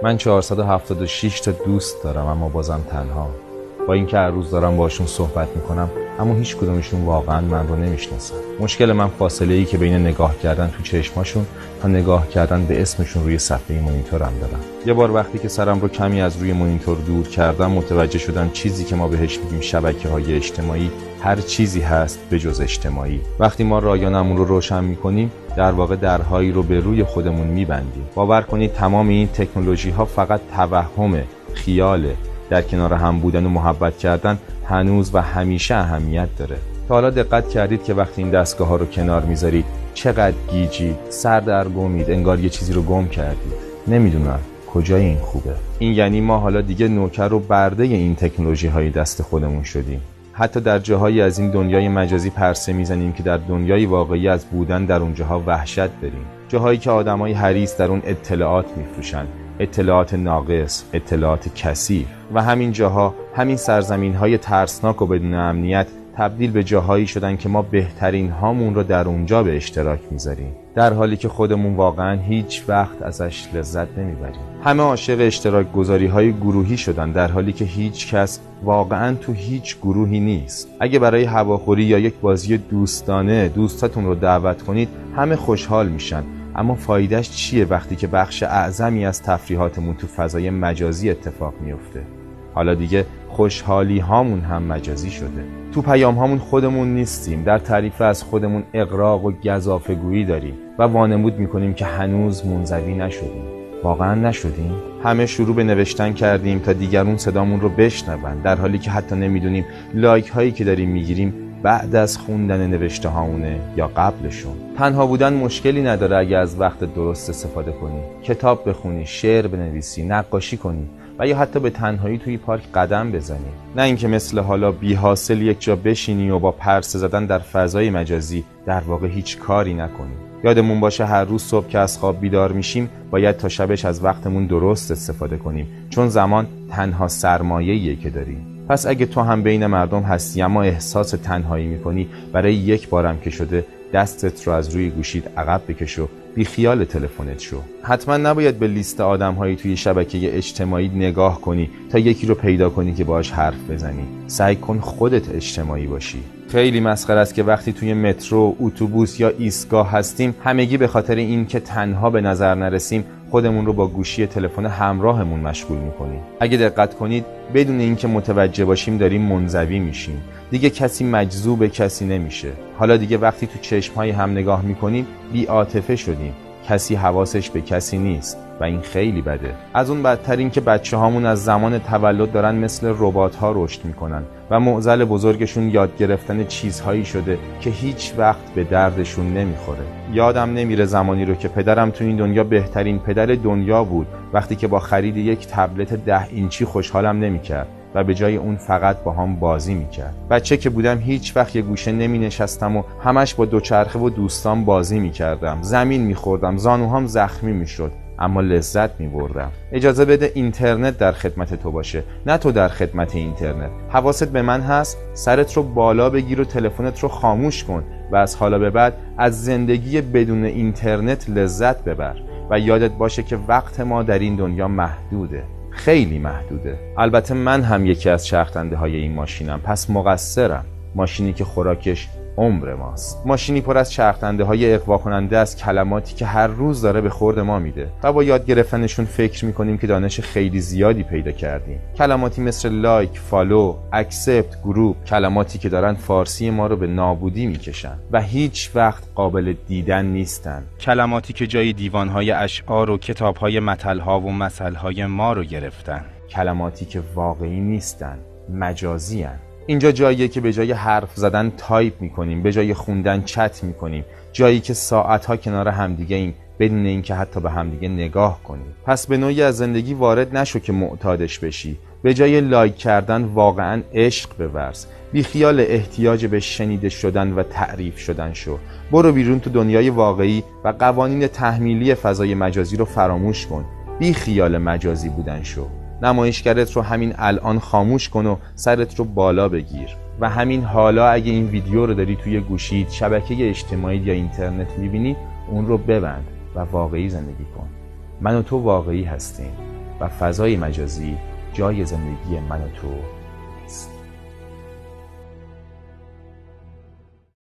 من 476 تا دوست دارم اما بازم تنها. با اینکه هر روز دارم باشون صحبت میکنم اما هیچ کدومشون واقعا من رو نمیشناسن. مشکل من فاصله ای که بین نگاه کردن تو چشماشون تا نگاه کردن به اسمشون روی صفحه مانیتورم دارم. یه بار وقتی که سرم رو کمی از روی مانیتور دور کردم متوجه شدم چیزی که ما بهش میگیم شبکه‌های اجتماعی هر چیزی هست به جز اجتماعی. وقتی ما رایانمون رو روشن میکنیم در واقع درهایی رو به روی خودمون میبندیم. باور کنید تمام این تکنولوژی ها فقط توهم، خیاله. در کنار هم بودن و محبت کردن هنوز و همیشه اهمیت داره. تا حالا دقت کردید که وقتی این دستگاه ها رو کنار میذارید چقدر گیجید، سر در گمید، انگار یه چیزی رو گم کردید. نمیدونم کجای این خوبه. این یعنی ما حالا دیگه نوکر و برده این تکنولوژی های دست خودمون شدیم. حتی در جاهایی از این دنیای مجازی پرسه میزنیم که در دنیای واقعی از بودن در اونجاها وحشت داریم. جاهایی که آدمای حریص در اون اطلاعات میفروشن، اطلاعات ناقص، اطلاعات کثیف. و همین جاها، همین سرزمین‌های ترسناک و بدون امنیت تبدیل به جاهایی شدن که ما بهترین هامون رو در اونجا به اشتراک میذاریم، در حالی که خودمون واقعا هیچ وقت ازش لذت نمیبریم. همه عاشق اشتراک گذاری‌های گروهی شدن در حالی که هیچ کس واقعا تو هیچ گروهی نیست. اگه برای هواخوری یا یک بازی دوستانه دوستاتون رو دعوت کنید همه خوشحال میشن، اما فایدهش چیه وقتی که بخش اعظمی از تفریحاتمون تو فضای مجازی اتفاق میفته؟ حالا دیگه خوشحالی هامون هم مجازی شده. تو پیام هامون خودمون نیستیم، در تعریف از خودمون اغراق و گزافه‌گویی داریم و وانمود میکنیم که هنوز منزوی نشدیم. واقعا نشدیم؟ همه شروع به نوشتن کردیم تا دیگرون صدامون رو بشنون، در حالی که حتی نمیدونیم لایک هایی که داریم میگیریم بعد از خوندن نوشته هامونه یا قبلشون. تنها بودن مشکلی نداره اگه از وقت درست استفاده کنی، کتاب بخونی، شعر بنویسی، نقاشی کنی و یا حتی به تنهایی توی پارک قدم بزنی. نه اینکه مثل حالا بی حاصل یک جا بشینی و با پرسه زدن در فضای مجازی در واقع هیچ کاری نکنی. یادمون باشه هر روز صبح که از خواب بیدار میشیم باید تا شبش از وقتمون درست استفاده کنیم، چون زمان تنها سرمایه‌ایه که داریم. پس اگه تو هم بین مردم هستی اما احساس تنهایی میکنی، برای یک بارم که شده دستت رو از روی گوشیت عقب بکش و بی خیال تلفنت شو. حتما نباید به لیست آدم‌هایی توی شبکه اجتماعی نگاه کنی تا یکی رو پیدا کنی که باهاش حرف بزنی. سعی کن خودت اجتماعی باشی. خیلی مسخره است که وقتی توی مترو، اتوبوس یا ایستگاه هستیم همگی به خاطر این که تنها به نظر نرسیم خودمون رو با گوشی تلفن همراهمون مشغول می‌کنیم. اگه دقت کنید بدون اینکه متوجه باشیم داریم منزوی میشیم. دیگه کسی مجذوب کسی نمیشه. حالا دیگه وقتی تو چشم‌های هم نگاه می‌کنیم بی‌عاطفه شدیم. کسی حواسش به کسی نیست و این خیلی بده. از اون بدتر این که بچه‌هامون از زمان تولد دارن مثل ربات‌ها رشد میکنن و معضل بزرگشون یاد گرفتن چیزهایی شده که هیچ وقت به دردشون نمیخوره. یادم نمیره زمانی رو که پدرم تو این دنیا بهترین پدر دنیا بود وقتی که با خرید یک تبلت 10 اینچی خوشحالم نمیکرد و به جای اون فقط با هم بازی میکرد. بچه که بودم هیچ وقت یه گوشه نمی نشستم و همش با دوچرخه و دوستان بازی میکردم. زمین میخوردم، زانوهام زخمی میشد، اما لذت میبردم. اجازه بده اینترنت در خدمت تو باشه، نه تو در خدمت اینترنت. حواست به من هست؟ سرت رو بالا بگیر و تلفنت رو خاموش کن و از حالا به بعد از زندگی بدون اینترنت لذت ببر و یادت باشه که وقت ما در این دنیا محدوده، خیلی محدوده. البته من هم یکی از چرخنده های این ماشینم، پس مقصرم. ماشینی که خوراکش عمر ماست، ماشینی پر از چرخنده های اغوا کننده از کلماتی که هر روز داره به خورد ما میده و با یاد گرفتنشون فکر میکنیم که دانش خیلی زیادی پیدا کردیم. کلماتی مثل لایک، فالو، اکسپت، گروپ، کلماتی که دارن فارسی ما رو به نابودی میکشن و هیچ وقت قابل دیدن نیستن. کلماتی که جای دیوانهای اشعار و کتابهای متلها و مثلهای ما رو گرفتن. کلماتی که واقعی نیستن، مجازی هن. اینجا جاییه که به جای حرف زدن تایپ میکنیم، به جای خوندن چت میکنیم، جایی که ساعتها کنار همدیگه ایم بدون اینکه حتی به همدیگه نگاه کنیم. پس به نوعی از زندگی وارد نشو که معتادش بشی. به جای لایک کردن واقعا عشق بورز. بی خیال احتیاج به شنیده شدن و تعریف شدن شو. برو بیرون تو دنیای واقعی و قوانین تحمیلی فضای مجازی رو فراموش کن. بی خیال مجازی بودن شو. نمایشگرت رو همین الان خاموش کن و سرت رو بالا بگیر و همین حالا اگه این ویدیو رو داری توی گوشیت، شبکه اجتماعی یا اینترنت میبینی، اون رو ببند و واقعی زندگی کن. من و تو واقعی هستیم. و فضای مجازی جای زندگی من و تو نیست.